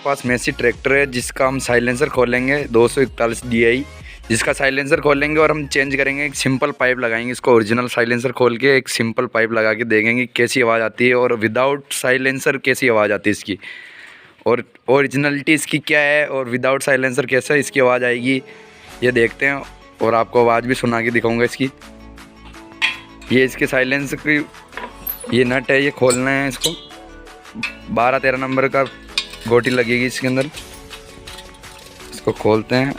पास Massey tractor है जिसका हम साइलेंसर खोलेंगे 241 DI, जिसका साइलेंसर खोलेंगे और हम चेंज करेंगे। एक सिंपल पाइप लगाएंगे, इसको ओरिजिनल साइलेंसर खोल के एक सिंपल पाइप लगा के देखेंगे कैसी आवाज़ आती है और विदाउट साइलेंसर कैसी आवाज़ आती है इसकी, और ओरिजिनलिटी इसकी क्या है और विदाउट साइलेंसर कैसा इसकी आवाज़ आएगी, ये देखते हैं। और आपको आवाज़ भी सुना के दिखाऊँगा इसकी। ये इसके साइलेंसर की ये नट है, ये खोलना है इसको। 12-13 नंबर का गोटी लगेगी इसके अंदर। इसको खोलते हैं।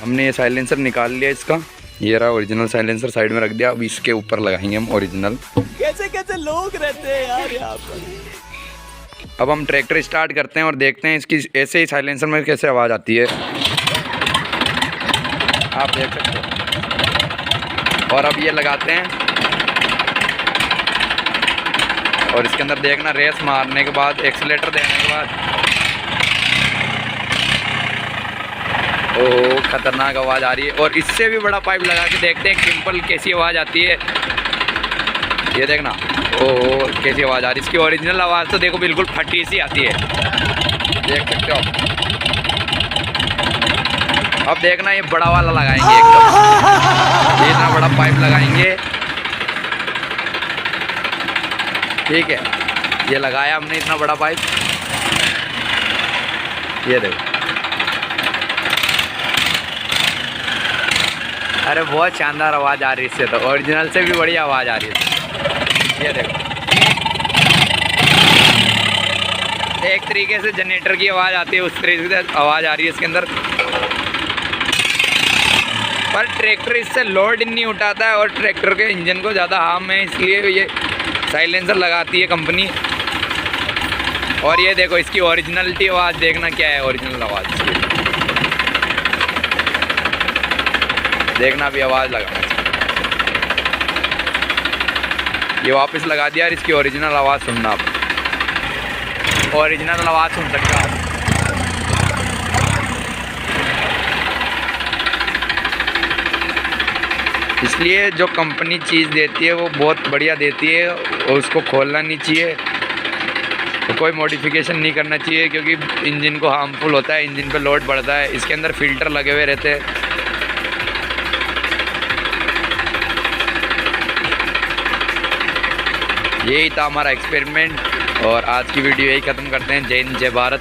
हमने ये साइलेंसर निकाल लिया इसका, ये रहा ओरिजिनल साइलेंसर, साइड में रख दिया। अब इसके ऊपर लगाएंगे हम ओरिजिनल। कैसे कैसे लोग रहते हैं यार यहाँ पर। अब हम ट्रैक्टर स्टार्ट करते हैं और देखते हैं इसकी ऐसे ही साइलेंसर में कैसे आवाज़ आती है, आप देख सकते हो। और अब ये लगाते हैं और इसके अंदर देखना, रेस मारने के बाद, एक्सीलेटर देने के बाद, ओह खतरनाक आवाज़ आ रही है। और इससे भी बड़ा पाइप लगा के देखते हैं सिंपल कैसी आवाज़ आती है। ये देखना, ओह कैसी आवाज़ आ रही है। इसकी ओरिजिनल आवाज़ तो देखो बिल्कुल फटी सी आती है, देख सकते हो। अब देखना ये बड़ा वाला लगाएंगे एकदम, ये इतना बड़ा पाइप लगाएंगे, ठीक है। ये लगाया हमने इतना बड़ा पाइप, ये देखो। अरे बहुत शानदार आवाज़ आ रही है इससे, तो ओरिजिनल से भी बढ़िया आवाज़ आ रही है। ये देखो, एक तरीके से जनरेटर की आवाज़ आती है उस तरीके से आवाज़ आ रही है इसके अंदर। पर ट्रैक्टर इससे लोड नहीं उठाता है और ट्रैक्टर के इंजन को ज़्यादा हार्म है, इसलिए ये साइलेंसर लगाती है कंपनी। और ये देखो इसकी ओरिजिनलिटी आवाज़ देखना क्या है, ओरिजिनल आवाज़ देखना। भी आवाज़ लगाना, ये वापस लगा दिया और इसकी ओरिजिनल आवाज़ सुनना। आप ओरिजिनल आवाज़ सुन सकते हो आप। इसलिए जो कंपनी चीज़ देती है वो बहुत बढ़िया देती है और उसको खोलना नहीं चाहिए, तो कोई मॉडिफिकेशन नहीं करना चाहिए, क्योंकि इंजन को हार्मफुल होता है, इंजन पे लोड बढ़ता है। इसके अंदर फ़िल्टर लगे हुए रहते हैं। यही था हमारा एक्सपेरिमेंट और आज की वीडियो यही ख़त्म करते हैं। जय हिंद, जय भारत।